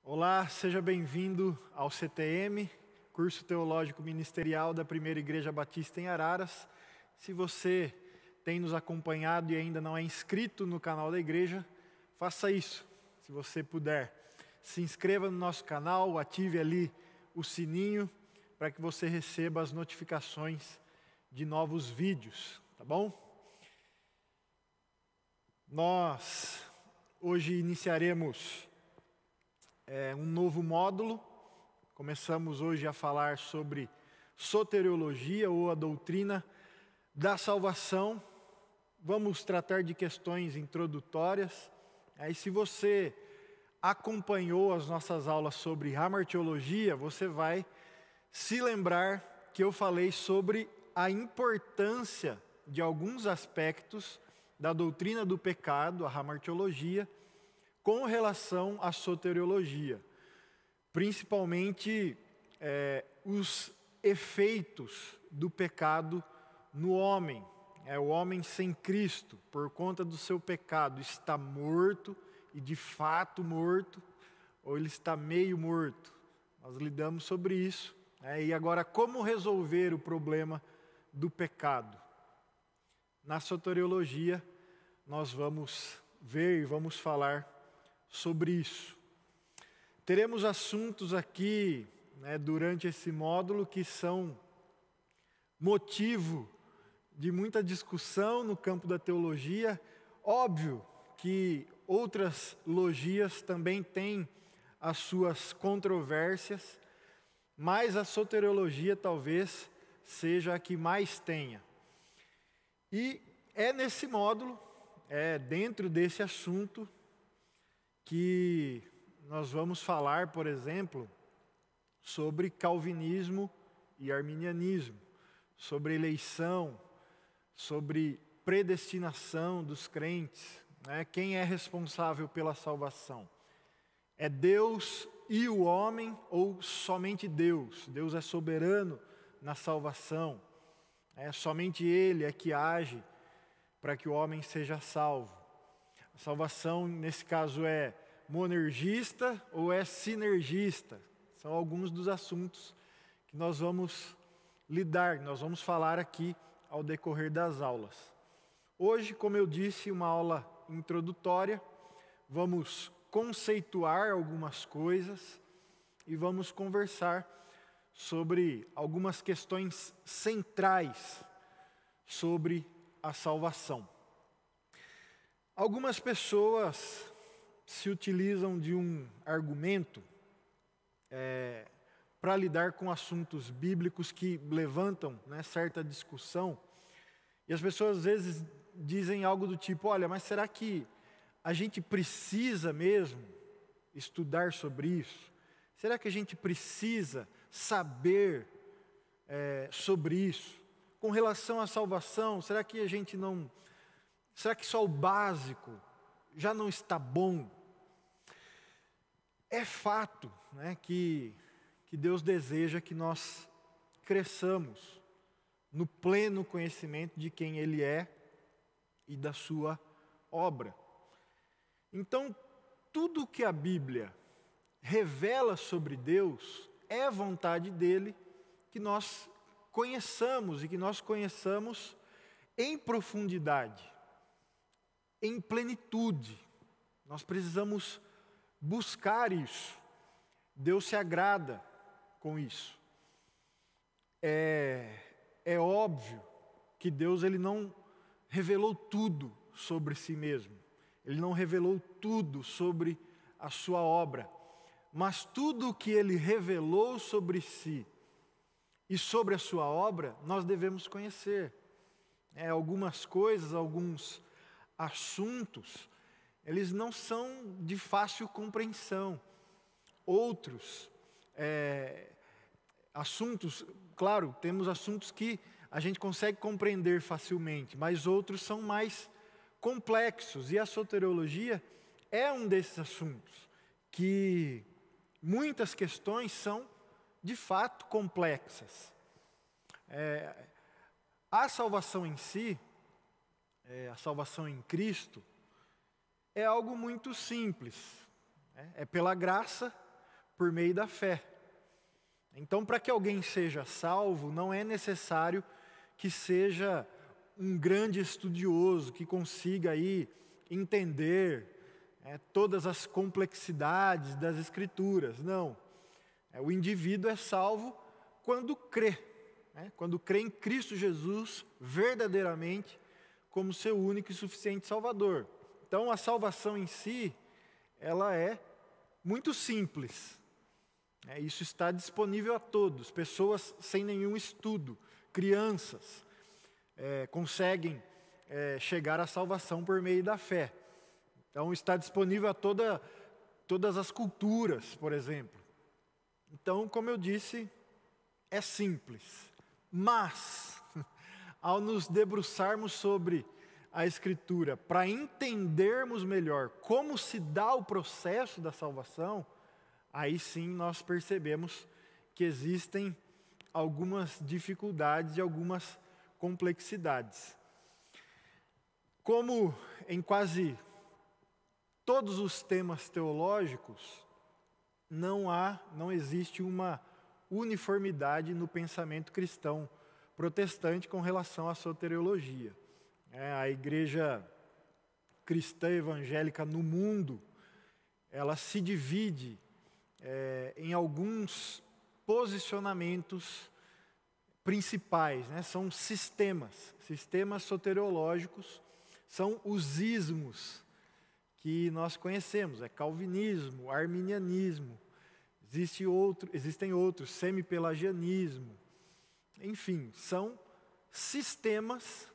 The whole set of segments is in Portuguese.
Olá, seja bem-vindo ao CTM, Curso Teológico Ministerial da Primeira Igreja Batista em Araras. Se você tem nos acompanhado e ainda não é inscrito no canal da igreja, faça isso. Se você puder, se inscreva no nosso canal, ative ali o sininho para que você receba as notificações de novos vídeos, tá bom? Nós hoje iniciaremos um novo módulo. Começamos hoje a falar sobre soteriologia ou a doutrina da salvação. Vamos tratar de questões introdutórias. Aí, se você acompanhou as nossas aulas sobre hamartiologia, você vai se lembrar que eu falei sobre a importância de alguns aspectos da doutrina do pecado, a hamartiologia, com relação à soteriologia, principalmente os efeitos do pecado no homem. O homem sem Cristo, por conta do seu pecado, está morto, e de fato morto, ou ele está meio morto. Nós lidamos sobre isso. E agora, como resolver o problema do pecado? Na soteriologia, nós vamos ver e vamos falar sobre isso. Teremos assuntos aqui, durante esse módulo, que são motivo de muita discussão no campo da teologia. Óbvio que outras logias também têm as suas controvérsias, mas a soteriologia talvez seja a que mais tenha. E é nesse módulo, dentro desse assunto, que nós vamos falar, por exemplo, sobre calvinismo e arminianismo, sobre eleição, sobre predestinação dos crentes, quem é responsável pela salvação? É Deus e o homem ou somente Deus? Deus é soberano na salvação, somente Ele é que age para que o homem seja salvo. A salvação, nesse caso, é monergista ou é sinergista? São alguns dos assuntos que nós vamos lidar, nós vamos falar aqui ao decorrer das aulas. Hoje, como eu disse, uma aula introdutória, vamos conceituar algumas coisas e vamos conversar sobre algumas questões centrais sobre a salvação. Algumas pessoas se utilizam de um argumento para lidar com assuntos bíblicos que levantam certa discussão. E as pessoas às vezes dizem algo do tipo: olha, mas será que a gente precisa mesmo estudar sobre isso? Será que a gente precisa saber sobre isso? Com relação à salvação, será que a gente não... Será que só o básico já não está bom? É fato que Deus deseja que nós cresçamos no pleno conhecimento de quem Ele é e da sua obra. Então, tudo que a Bíblia revela sobre Deus é vontade dEle que nós conheçamos e que nós conheçamos em profundidade, em plenitude. Nós precisamos buscar isso. Deus se agrada com isso. É óbvio que Deus ele não revelou tudo sobre si mesmo. Ele não revelou tudo sobre a sua obra. Mas tudo o que Ele revelou sobre si e sobre a sua obra, nós devemos conhecer. Algumas coisas, alguns assuntos, eles não são de fácil compreensão. Outros assuntos, claro, temos assuntos que a gente consegue compreender facilmente, mas outros são mais complexos. E a soteriologia é um desses assuntos, que muitas questões são de fato complexas. A salvação em si, a salvação em Cristo, é algo muito simples. É pela graça por meio da fé. Então, para que alguém seja salvo, não é necessário que seja um grande estudioso, que consiga aí entender todas as complexidades das Escrituras. Não. O indivíduo é salvo quando crê, quando crê em Cristo Jesus verdadeiramente como seu único e suficiente Salvador. Então, a salvação em si, ela é muito simples. Isso está disponível a todos, pessoas sem nenhum estudo, crianças, conseguem chegar à salvação por meio da fé. Então está disponível a todas as culturas, por exemplo. Então, como eu disse, é simples. Mas, ao nos debruçarmos sobre a Escritura, para entendermos melhor como se dá o processo da salvação, aí sim nós percebemos que existem algumas dificuldades e algumas complexidades. Como em quase todos os temas teológicos, não existe uma uniformidade no pensamento cristão protestante com relação à soteriologia. A igreja cristã evangélica no mundo, ela se divide em alguns posicionamentos principais, são sistemas soteriológicos, são os ismos que nós conhecemos, calvinismo, arminianismo, existem outros, semipelagianismo, enfim, são sistemas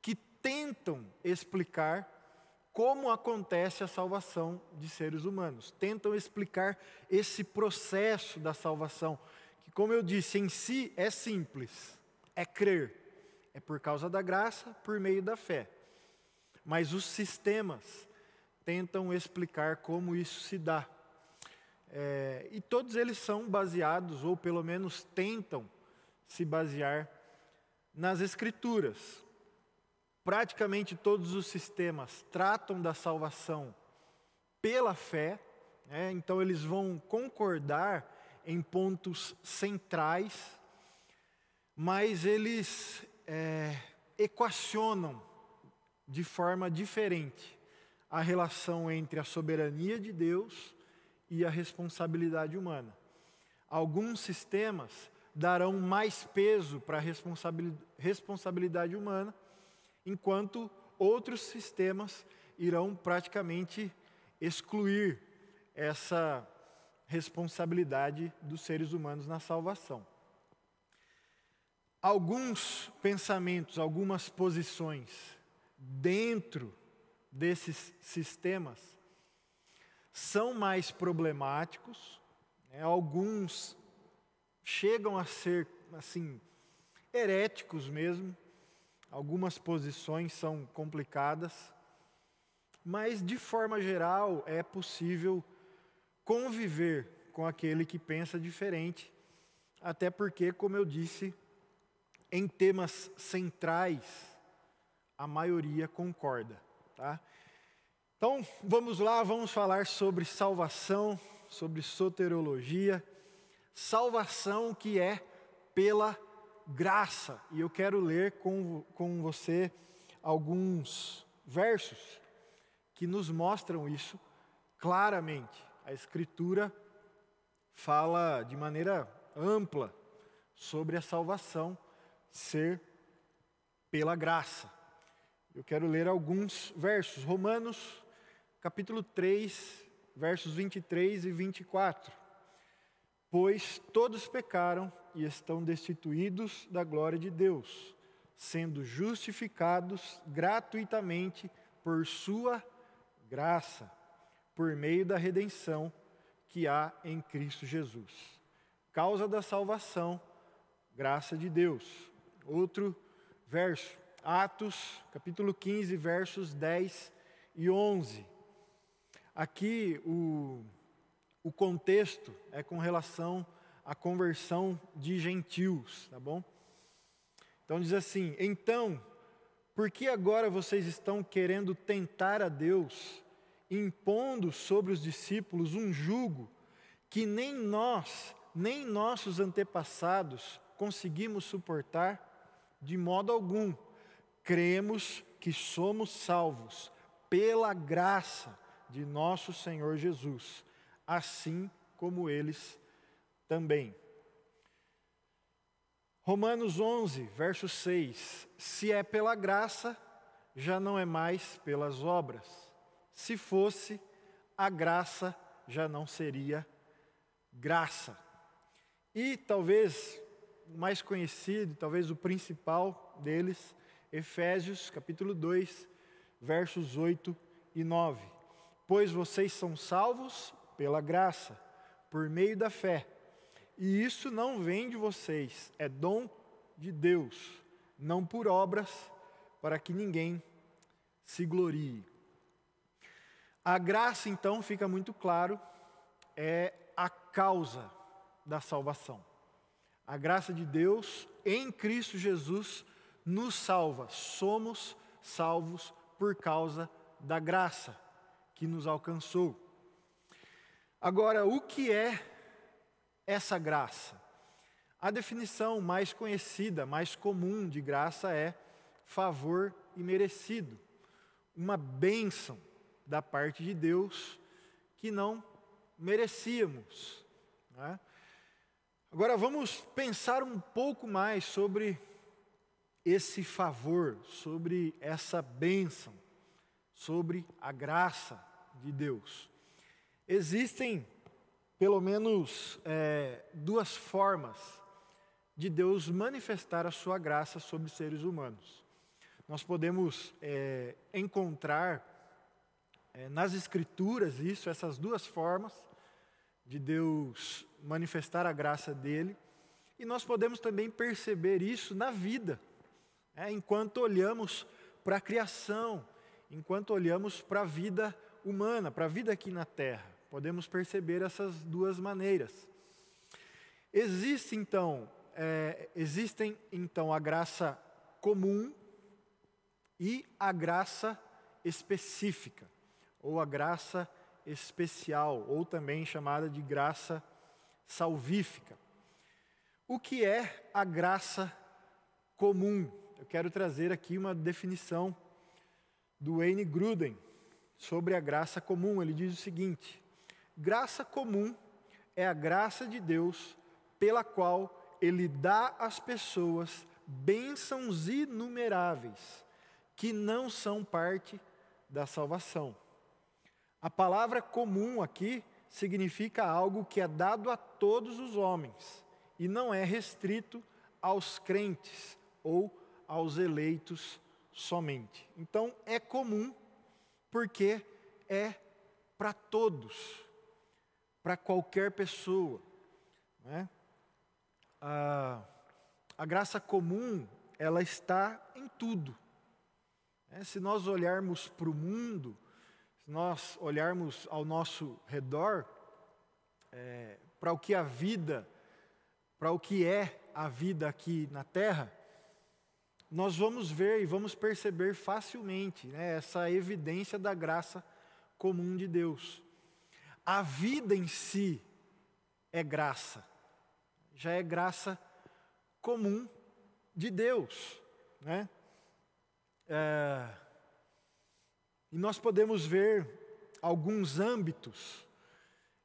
que tentam explicar como acontece a salvação de seres humanos, tentam explicar esse processo da salvação, que, como eu disse, em si é simples, é crer, é por causa da graça, por meio da fé. Mas os sistemas tentam explicar como isso se dá. E todos eles são baseados, ou pelo menos tentam se basear nas Escrituras. Praticamente todos os sistemas tratam da salvação pela fé, então eles vão concordar em pontos centrais, mas eles equacionam de forma diferente a relação entre a soberania de Deus e a responsabilidade humana. Alguns sistemas darão mais peso para a responsabilidade humana, enquanto outros sistemas irão praticamente excluir essa responsabilidade dos seres humanos na salvação. Alguns pensamentos, algumas posições dentro desses sistemas são mais problemáticos, alguns chegam a ser, assim, heréticos mesmo, algumas posições são complicadas, mas de forma geral é possível conviver com aquele que pensa diferente, até porque, como eu disse, em temas centrais, a maioria concorda, tá? Então, vamos lá, vamos falar sobre salvação, sobre soteriologia, salvação que é pela graça. E eu quero ler com você alguns versos que nos mostram isso claramente. A Escritura fala de maneira ampla sobre a salvação ser pela graça. Eu quero ler alguns versos. Romanos, capítulo 3, versos 23 e 24. Pois todos pecaram e estão destituídos da glória de Deus, sendo justificados gratuitamente por sua graça, por meio da redenção que há em Cristo Jesus. Causa da salvação, graça de Deus. Outro verso, Atos, capítulo 15, versos 10 e 11. Aqui o contexto é com relação à conversão de gentios, tá bom? Então diz assim: então, por que agora vocês estão querendo tentar a Deus, impondo sobre os discípulos um jugo que nem nós, nem nossos antepassados conseguimos suportar de modo algum. Cremos que somos salvos pela graça de nosso Senhor Jesus, assim como eles também. Romanos 11, verso 6. Se é pela graça, já não é mais pelas obras. Se fosse, a graça já não seria graça. E talvez o mais conhecido, talvez o principal deles, Efésios capítulo 2, versos 8 e 9. Pois vocês são salvos pela graça, por meio da fé. E isso não vem de vocês, é dom de Deus, não por obras, para que ninguém se glorie. A graça, então, fica muito claro, é a causa da salvação. A graça de Deus em Cristo Jesus nos salva. Somos salvos por causa da graça que nos alcançou. Agora, o que é essa graça? A definição mais conhecida, mais comum de graça é favor imerecido. Uma bênção da parte de Deus que não merecíamos, né? Agora vamos pensar um pouco mais sobre esse favor, sobre essa bênção, sobre a graça de Deus. Existem pelo menos duas formas de Deus manifestar a sua graça sobre os seres humanos. Nós podemos encontrar nas Escrituras essas duas formas de Deus manifestar a graça dele, e nós podemos também perceber isso na vida, enquanto olhamos para a criação, enquanto olhamos para a vida humana, para a vida aqui na terra. Podemos perceber essas duas maneiras. Existem então a graça comum e a graça específica, ou a graça especial, ou também chamada de graça salvífica. O que é a graça comum? Eu quero trazer aqui uma definição do Wayne Grudem sobre a graça comum. Ele diz o seguinte: graça comum é a graça de Deus pela qual Ele dá às pessoas bênçãos inumeráveis que não são parte da salvação. A palavra comum aqui significa algo que é dado a todos os homens e não é restrito aos crentes ou aos eleitos somente. Então é comum porque é para todos, para qualquer pessoa, né? A graça comum, ela está em tudo. Se nós olharmos para o mundo, se nós olharmos ao nosso redor, para o que é a vida aqui na Terra, nós vamos ver e vamos perceber facilmente, essa evidência da graça comum de Deus. A vida em si é graça, já é graça comum de Deus, né? E nós podemos ver alguns âmbitos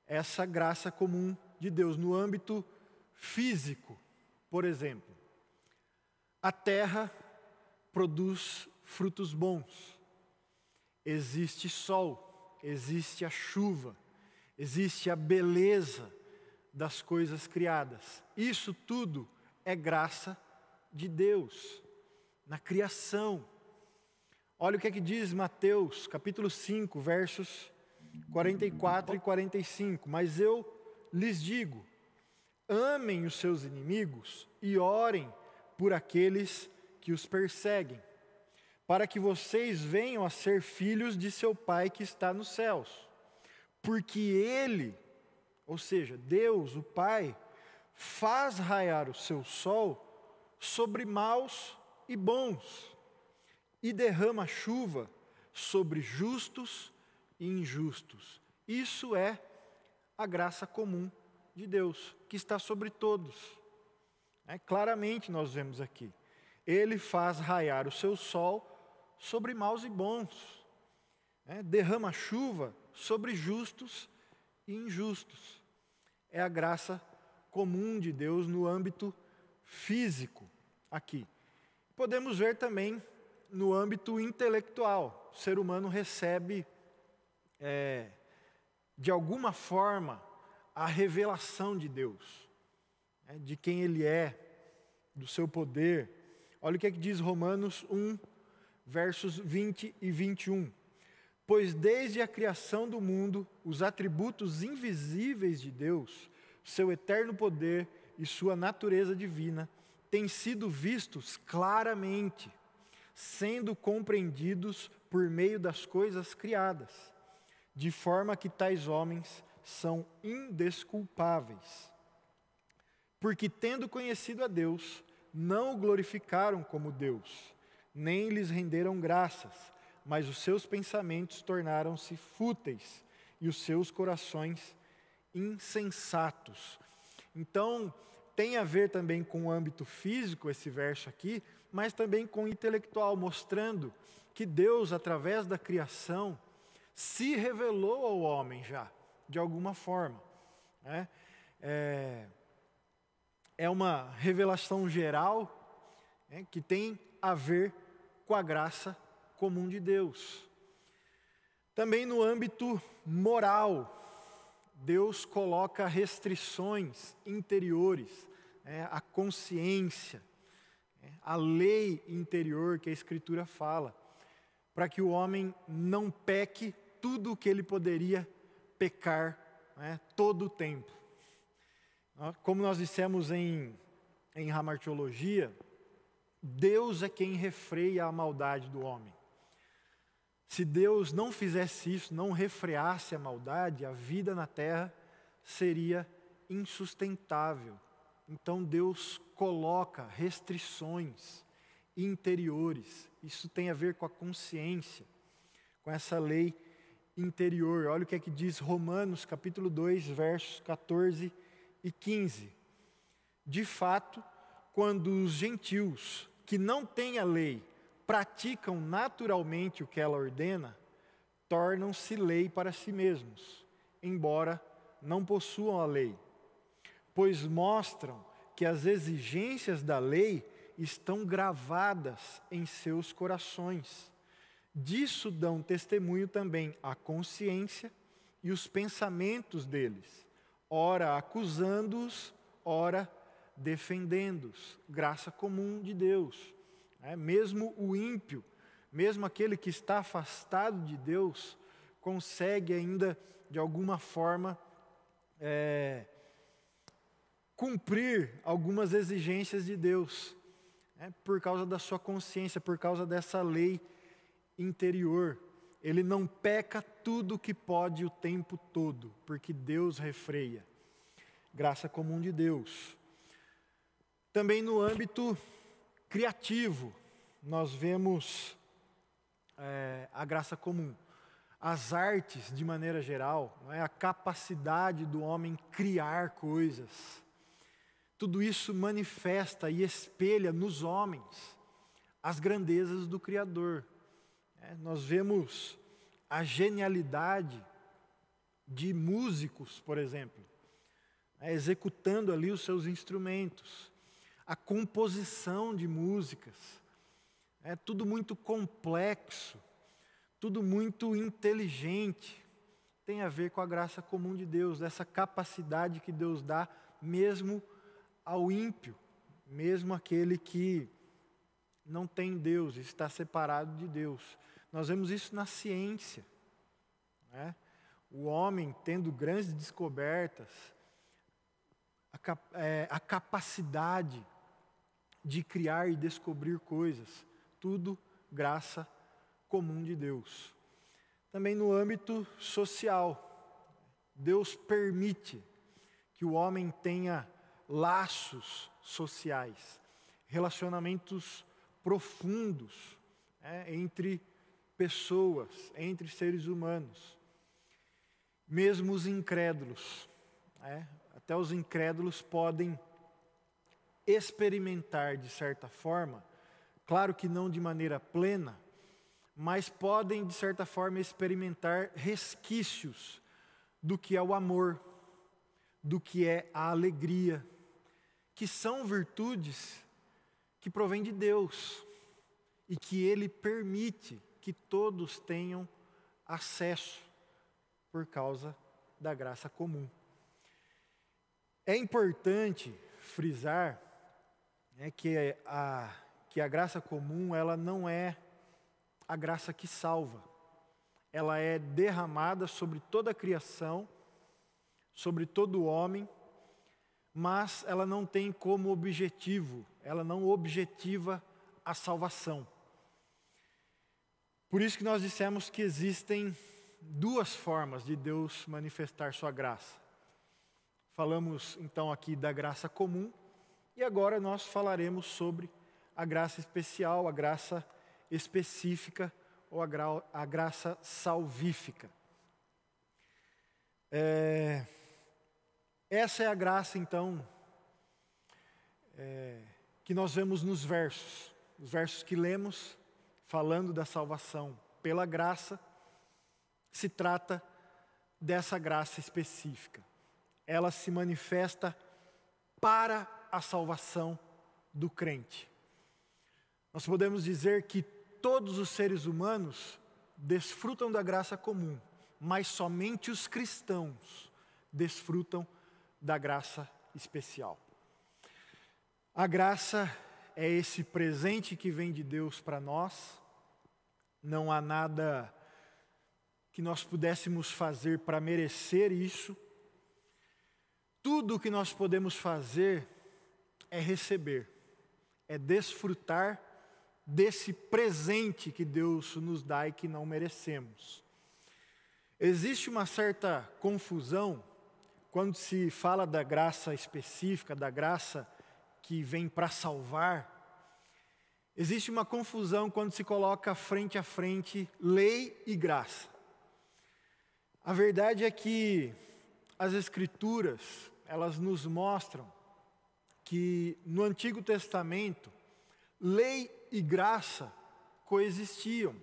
essa graça comum de Deus. No âmbito físico, por exemplo, a terra produz frutos bons, existe sol, existe a chuva, existe a beleza das coisas criadas. Isso tudo é graça de Deus na criação. Olha o que é que diz Mateus, capítulo 5, versos 44 e 45. Mas eu lhes digo, amem os seus inimigos e orem por aqueles que os perseguem, para que vocês venham a ser filhos de seu Pai que está nos céus. Porque Ele, ou seja, Deus, o Pai, faz raiar o seu sol sobre maus e bons, e derrama chuva sobre justos e injustos. Isso é a graça comum de Deus, que está sobre todos. Claramente nós vemos aqui. Ele faz raiar o seu sol sobre maus e bons. Derrama chuva sobre justos e injustos. É a graça comum de Deus no âmbito físico aqui. Podemos ver também no âmbito intelectual. O ser humano recebe, de alguma forma, a revelação de Deus, de quem Ele é, do seu poder. Olha o que diz Romanos 1, versos 20 e 21. Pois desde a criação do mundo, os atributos invisíveis de Deus, seu eterno poder e sua natureza divina, têm sido vistos claramente, sendo compreendidos por meio das coisas criadas, de forma que tais homens são indesculpáveis. Porque tendo conhecido a Deus, não o glorificaram como Deus, nem lhes renderam graças, mas os seus pensamentos tornaram-se fúteis e os seus corações insensatos. Então, tem a ver também com o âmbito físico, esse verso aqui, mas também com o intelectual, mostrando que Deus, através da criação, se revelou ao homem já, de alguma forma. É uma revelação geral, que tem a ver com a graça comum de Deus. Também no âmbito moral, Deus coloca restrições interiores, a consciência, a lei interior que a Escritura fala, para que o homem não peque tudo o que ele poderia pecar, todo o tempo. Como nós dissemos em hamartiologia, Deus é quem refreia a maldade do homem. Se Deus não fizesse isso, não refreasse a maldade, a vida na terra seria insustentável. Então Deus coloca restrições interiores. Isso tem a ver com a consciência, com essa lei interior. Olha o que diz Romanos capítulo 2, versos 14 e 15. De fato, quando os gentios que não têm a lei praticam naturalmente o que ela ordena, tornam-se lei para si mesmos, embora não possuam a lei, pois mostram que as exigências da lei estão gravadas em seus corações. Disso dão testemunho também a consciência e os pensamentos deles, ora acusando-os, ora defendendo-os. Graça comum de Deus. Mesmo o ímpio, mesmo aquele que está afastado de Deus, consegue ainda, de alguma forma, cumprir algumas exigências de Deus, por causa da sua consciência, por causa dessa lei interior. Ele não peca tudo o que pode o tempo todo, porque Deus refreia. Graça comum de Deus. Também no âmbito criativo, nós vemos a graça comum. As artes, de maneira geral, a capacidade do homem criar coisas. Tudo isso manifesta e espelha nos homens as grandezas do Criador. Nós vemos a genialidade de músicos, por exemplo, executando ali os seus instrumentos. A composição de músicas, tudo muito complexo, tudo muito inteligente, tem a ver com a graça comum de Deus, essa capacidade que Deus dá mesmo ao ímpio, mesmo aquele que não tem Deus, está separado de Deus. Nós vemos isso na ciência, o homem tendo grandes descobertas, a capacidade de criar e descobrir coisas, tudo graça comum de Deus. Também no âmbito social, Deus permite que o homem tenha laços sociais, relacionamentos profundos entre pessoas, entre seres humanos. Mesmo os incrédulos, Até os incrédulos podem experimentar de certa forma, claro que não de maneira plena, mas podem de certa forma experimentar resquícios do que é o amor, do que é a alegria, que são virtudes que provêm de Deus e que Ele permite que todos tenham acesso por causa da graça comum. É importante frisar que a graça comum ela não é a graça que salva. Ela é derramada sobre toda a criação, sobre todo o homem, mas ela não tem como objetivo, ela não objetiva a salvação. Por isso que nós dissemos que existem duas formas de Deus manifestar sua graça. Falamos então aqui da graça comum e agora nós falaremos sobre a graça especial, a graça específica ou a graça salvífica. Essa é a graça então que nós vemos nos versos que lemos, falando da salvação pela graça, se trata dessa graça específica. Ela se manifesta para a salvação do crente. Nós podemos dizer que todos os seres humanos desfrutam da graça comum, mas somente os cristãos desfrutam da graça especial. A graça é esse presente que vem de Deus para nós. Não há nada que nós pudéssemos fazer para merecer isso. Tudo o que nós podemos fazer é receber, é desfrutar desse presente que Deus nos dá e que não merecemos. Existe uma certa confusão quando se fala da graça específica, da graça que vem para salvar. Existe uma confusão quando se coloca frente a frente lei e graça. A verdade é que as Escrituras, elas nos mostram que no Antigo Testamento, lei e graça coexistiam,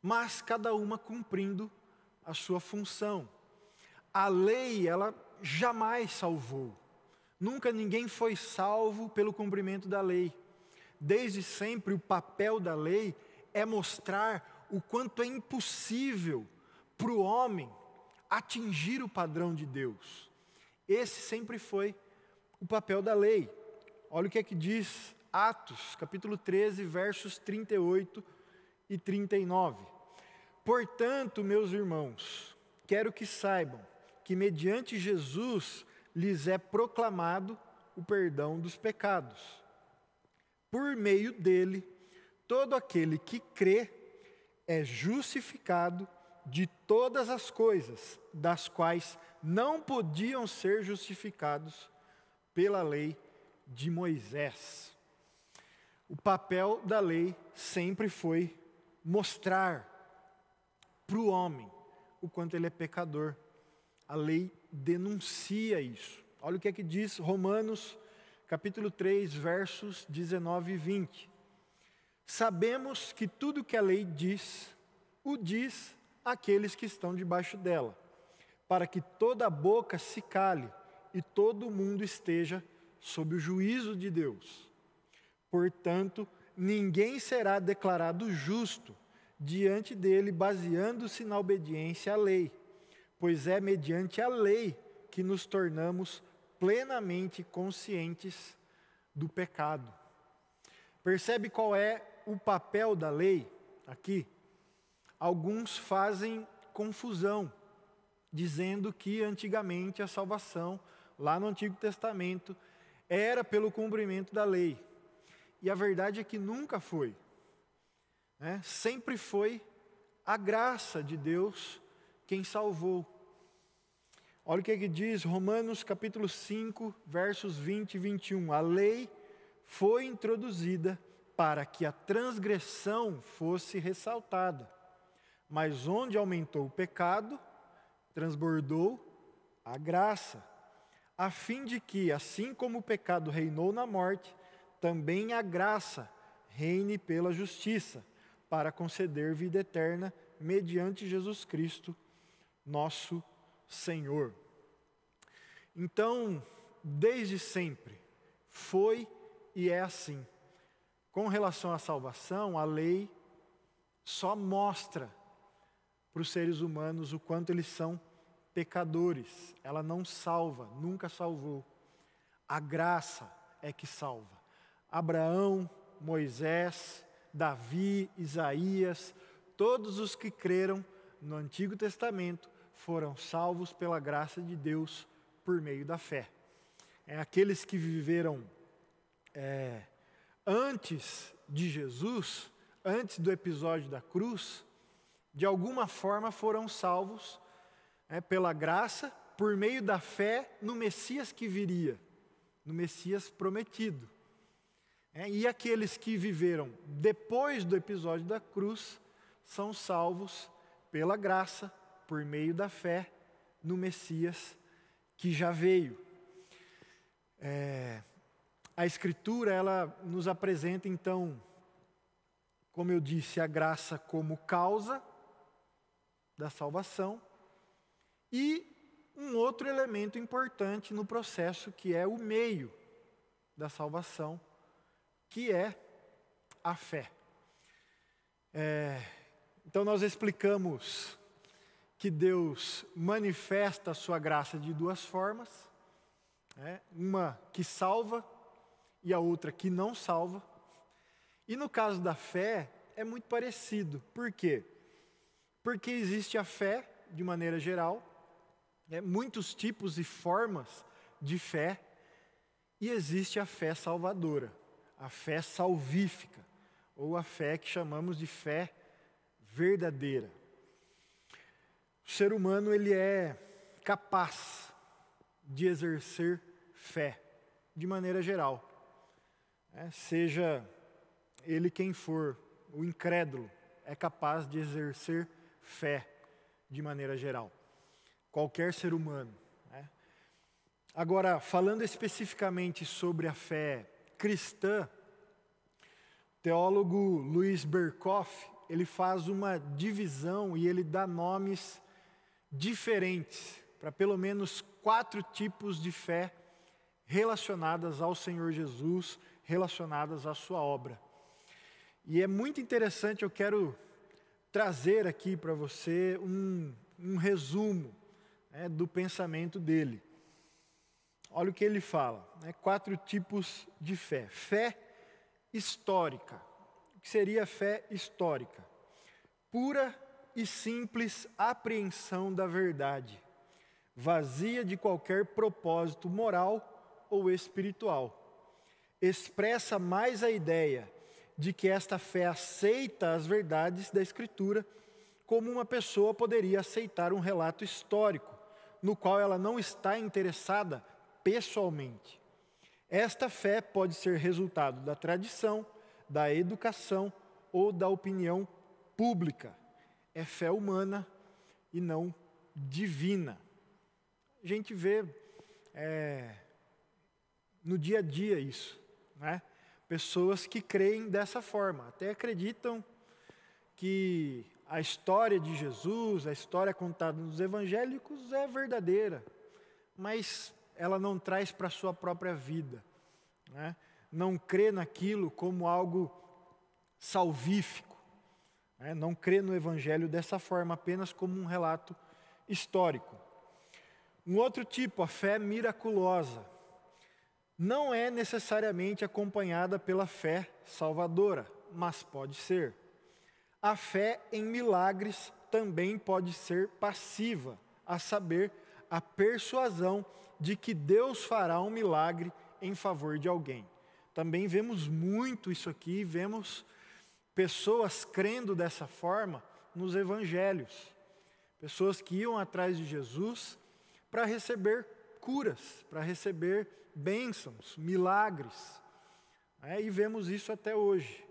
mas cada uma cumprindo a sua função. A lei, ela jamais salvou. Nunca ninguém foi salvo pelo cumprimento da lei. Desde sempre o papel da lei é mostrar o quanto é impossível para o homem atingir o padrão de Deus. Esse sempre foi o papel da lei. Olha o que é que diz Atos, capítulo 13, versos 38 e 39. Portanto, meus irmãos, quero que saibam que mediante Jesus lhes é proclamado o perdão dos pecados. Por meio dele, todo aquele que crê é justificado de todas as coisas, das quais não podiam ser justificados pela lei de Moisés. O papel da lei sempre foi mostrar para o homem o quanto ele é pecador. A lei denuncia isso. Olha o que é que diz Romanos, capítulo 3, versos 19 e 20. Sabemos que tudo que a lei diz, o diz àqueles que estão debaixo dela, para que toda boca se cale e todo mundo esteja sob o juízo de Deus. Portanto, ninguém será declarado justo diante dele baseando-se na obediência à lei, pois é mediante a lei que nos tornamos plenamente conscientes do pecado. Percebe qual é o papel da lei aqui? Alguns fazem confusão, dizendo que antigamente a salvação, lá no Antigo Testamento, era pelo cumprimento da lei. E a verdade é que nunca foi. Sempre foi a graça de Deus quem salvou. Olha o que diz Romanos capítulo 5, versos 20 e 21. A lei foi introduzida para que a transgressão fosse ressaltada. Mas onde aumentou o pecado, transbordou a graça. a fim de que, assim como o pecado reinou na morte, também a graça reine pela justiça, para conceder vida eterna mediante Jesus Cristo, nosso Senhor. Então, desde sempre, foi e é assim. Com relação à salvação, a lei só mostra para os seres humanos o quanto eles são pecadores. Ela não salva, nunca salvou. A graça é que salva. Abraão, Moisés, Davi, Isaías, todos os que creram no Antigo Testamento foram salvos pela graça de Deus por meio da fé. Aqueles que viveram antes de Jesus, antes do episódio da cruz, de alguma forma foram salvos pela graça, por meio da fé no Messias que viria, no Messias prometido. E aqueles que viveram depois do episódio da cruz são salvos pela graça, por meio da fé no Messias que já veio. A Escritura, ela nos apresenta então, como eu disse, a graça como causa da salvação e um outro elemento importante no processo que é o meio da salvação, que é a fé. Então nós explicamos que Deus manifesta a sua graça de duas formas, uma que salva e a outra que não salva. E no caso da fé é muito parecido. Por quê? Porque existe a fé de maneira geral, muitos tipos e formas de fé, e existe a fé salvadora, a fé salvífica, ou a fé que chamamos de fé verdadeira. O ser humano, ele é capaz de exercer fé, de maneira geral. Seja ele quem for, o incrédulo é capaz de exercer fé, de maneira geral. Qualquer ser humano. Agora, falando especificamente sobre a fé cristã, o teólogo Louis Berkhof, ele faz uma divisão e ele dá nomes diferentes para pelo menos 4 tipos de fé relacionadas ao Senhor Jesus, relacionadas à sua obra. E é muito interessante, eu quero trazer aqui para você um resumo do pensamento dele. Olha o que ele fala, 4 tipos de fé. Fé histórica. O que seria fé histórica? Pura e simples apreensão da verdade, vazia de qualquer propósito moral ou espiritual. Expressa mais a ideia de que esta fé aceita as verdades da Escritura, como uma pessoa poderia aceitar um relato histórico, no qual ela não está interessada pessoalmente. Esta fé pode ser resultado da tradição, da educação ou da opinião pública. É fé humana e não divina. A gente vê no dia a dia isso, Pessoas que creem dessa forma, até acreditam que a história de Jesus, a história contada nos evangélicos é verdadeira, mas ela não traz para a sua própria vida, Não crê naquilo como algo salvífico, Não crê no evangelho dessa forma, apenas como um relato histórico. Um outro tipo, a fé miraculosa, não é necessariamente acompanhada pela fé salvadora, mas pode ser. A fé em milagres também pode ser passiva, a saber, a persuasão de que Deus fará um milagre em favor de alguém. Também vemos muito isso aqui, vemos pessoas crendo dessa forma nos evangelhos. Pessoas que iam atrás de Jesus para receber curas, para receber bênçãos, milagres. E vemos isso até hoje.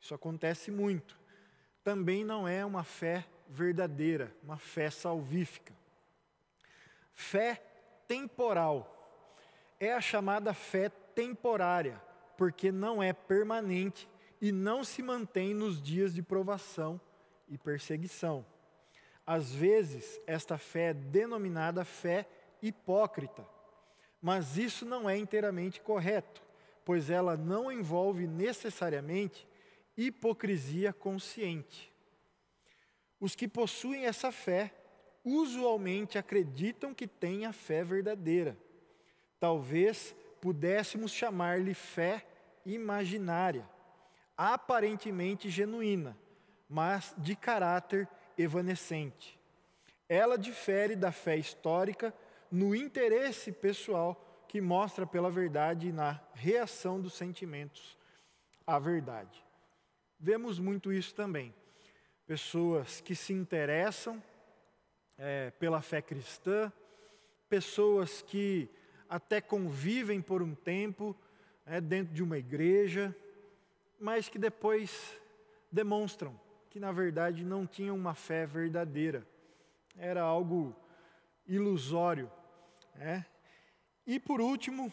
Isso acontece muito. Também não é uma fé verdadeira, uma fé salvífica. Fé temporal. é a chamada fé temporária, porque não é permanente e não se mantém nos dias de provação e perseguição. Às vezes, esta fé é denominada fé hipócrita, mas isso não é inteiramente correto, pois ela não envolve necessariamente hipocrisia consciente. Os que possuem essa fé usualmente acreditam que têm a fé verdadeira. Talvez pudéssemos chamar-lhe fé imaginária, aparentemente genuína, mas de caráter evanescente. Ela difere da fé histórica no interesse pessoal que mostra pela verdade e na reação dos sentimentos à verdade. Vemos muito isso também. Pessoas que se interessam pela fé cristã, pessoas que até convivem por um tempo dentro de uma igreja, mas que depois demonstram que na verdade não tinham uma fé verdadeira. Era algo ilusório. E por último,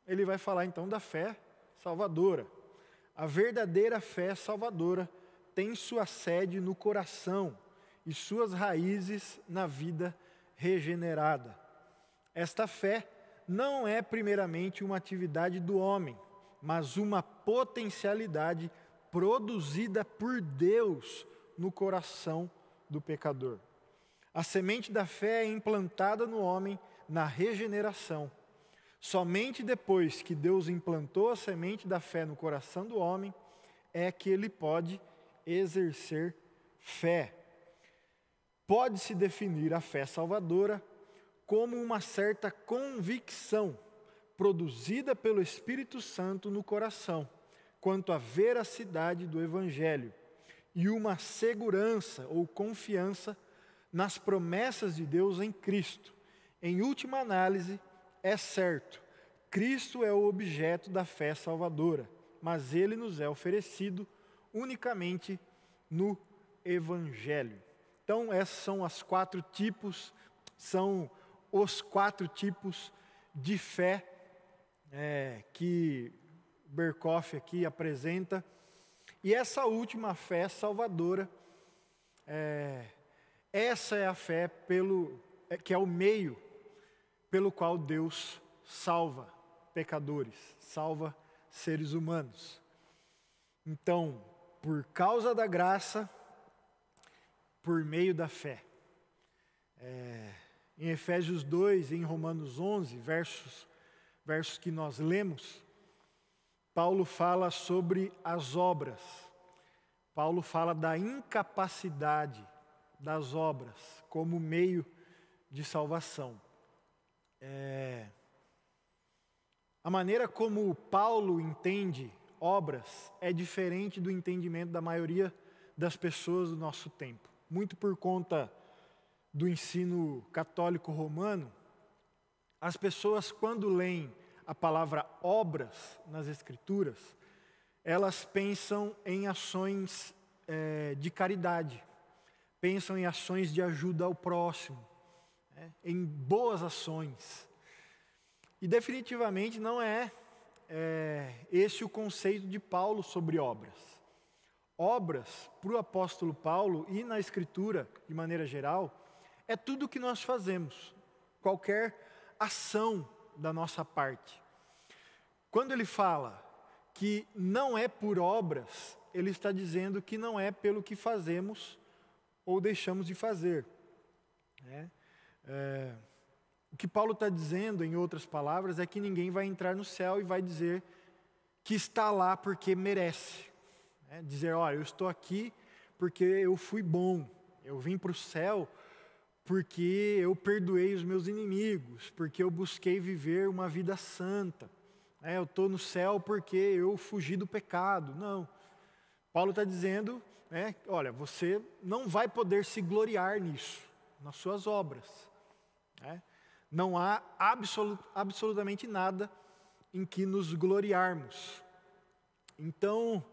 ele vai falar então da fé salvadora. A verdadeira fé salvadora tem sua sede no coração e suas raízes na vida regenerada. Esta fé não é primeiramente uma atividade do homem, mas uma potencialidade produzida por Deus no coração do pecador. A semente da fé é implantada no homem na regeneração. Somente depois que Deus implantou a semente da fé no coração do homem, é que ele pode exercer fé. Pode-se definir a fé salvadora como uma certa convicção produzida pelo Espírito Santo no coração, quanto à veracidade do Evangelho, e uma segurança ou confiança nas promessas de Deus em Cristo. Em última análise, é certo, Cristo é o objeto da fé salvadora, mas ele nos é oferecido unicamente no Evangelho. Então, esses são os quatro tipos de fé que Berkhof aqui apresenta. E essa última fé salvadora, essa é a fé que é o meio pelo qual Deus salva pecadores, salva seres humanos. Então, por causa da graça, por meio da fé. Em Efésios 2 e em Romanos 11, versos que nós lemos, Paulo fala sobre as obras. Paulo fala da incapacidade das obras como meio de salvação. A maneira como Paulo entende obras é diferente do entendimento da maioria das pessoas do nosso tempo. Muito por conta do ensino católico romano, as pessoas, quando leem a palavra obras nas Escrituras, elas pensam em ações de caridade, pensam em ações de ajuda ao próximo, em boas ações. E definitivamente não é esse o conceito de Paulo sobre obras. Obras, para o apóstolo Paulo e na Escritura, de maneira geral, é tudo o que nós fazemos, qualquer ação da nossa parte. Quando ele fala que não é por obras, ele está dizendo que não é pelo que fazemos ou deixamos de fazer. O que Paulo está dizendo, em outras palavras, é que ninguém vai entrar no céu e vai dizer que está lá porque merece. Dizer, olha, eu estou aqui porque eu fui bom, eu vim para o céu porque eu perdoei os meus inimigos, porque eu busquei viver uma vida santa. Eu estou no céu porque eu fugi do pecado. Não. Paulo está dizendo, olha, você não vai poder se gloriar nisso, nas suas obras. Não há absolutamente nada em que nos gloriarmos. Então,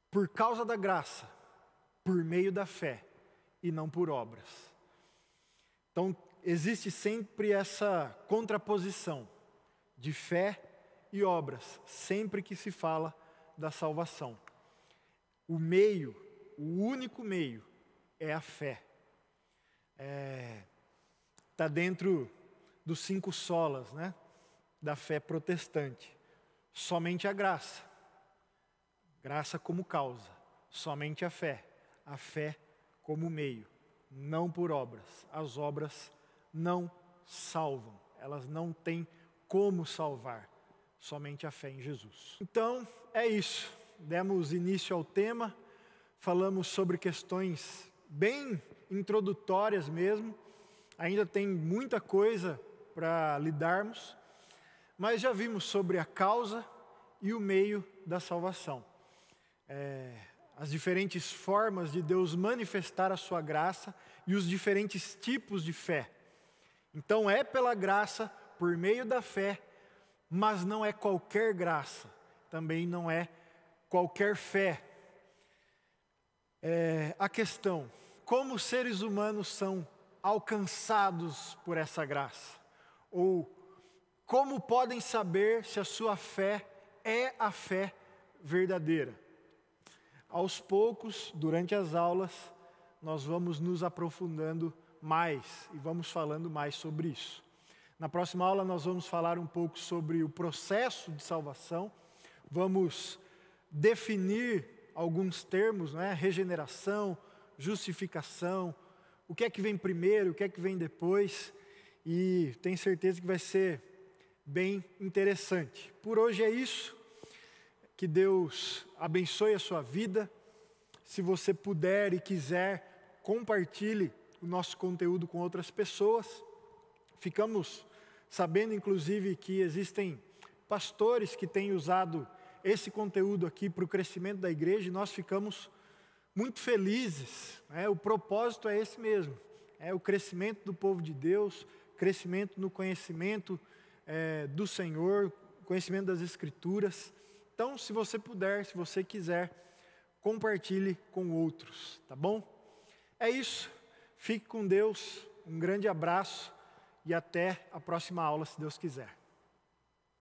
por causa da graça, por meio da fé e não por obras. Então, existe sempre essa contraposição de fé e obras, sempre que se fala da salvação. O meio, o único meio, é a fé. Está dentro dos 5 solas, né, da fé protestante. Somente a graça. Graça como causa. Somente a fé como meio. Não por obras. As obras não salvam. Elas não têm como salvar. Somente a fé em Jesus. Então, é isso. Demos início ao tema. Falamos sobre questões bem introdutórias mesmo. Ainda tem muita coisa para lidarmos. Mas já vimos sobre a causa e o meio da salvação. As diferentes formas de Deus manifestar a sua graça e os diferentes tipos de fé. Então é pela graça, por meio da fé, mas não é qualquer graça, também não é qualquer fé. A questão, como os seres humanos são alcançados por essa graça? Ou como podem saber se a sua fé é a fé verdadeira? Aos poucos, durante as aulas, nós vamos nos aprofundando mais e vamos falando mais sobre isso. Na próxima aula nós vamos falar um pouco sobre o processo de salvação, vamos definir alguns termos, né? Regeneração, justificação, o que é que vem primeiro, o que é que vem depois, e tenho certeza que vai ser bem interessante. Por hoje é isso. Que Deus abençoe a sua vida. Se você puder e quiser, compartilhe o nosso conteúdo com outras pessoas. Ficamos sabendo, inclusive, que existem pastores que têm usado esse conteúdo aqui para o crescimento da igreja e nós ficamos muito felizes. O propósito é esse mesmo, é o crescimento do povo de Deus, crescimento no conhecimento do Senhor, conhecimento das Escrituras. Então, se você puder, se você quiser, compartilhe com outros, tá bom? É isso, fique com Deus, um grande abraço e até a próxima aula, se Deus quiser.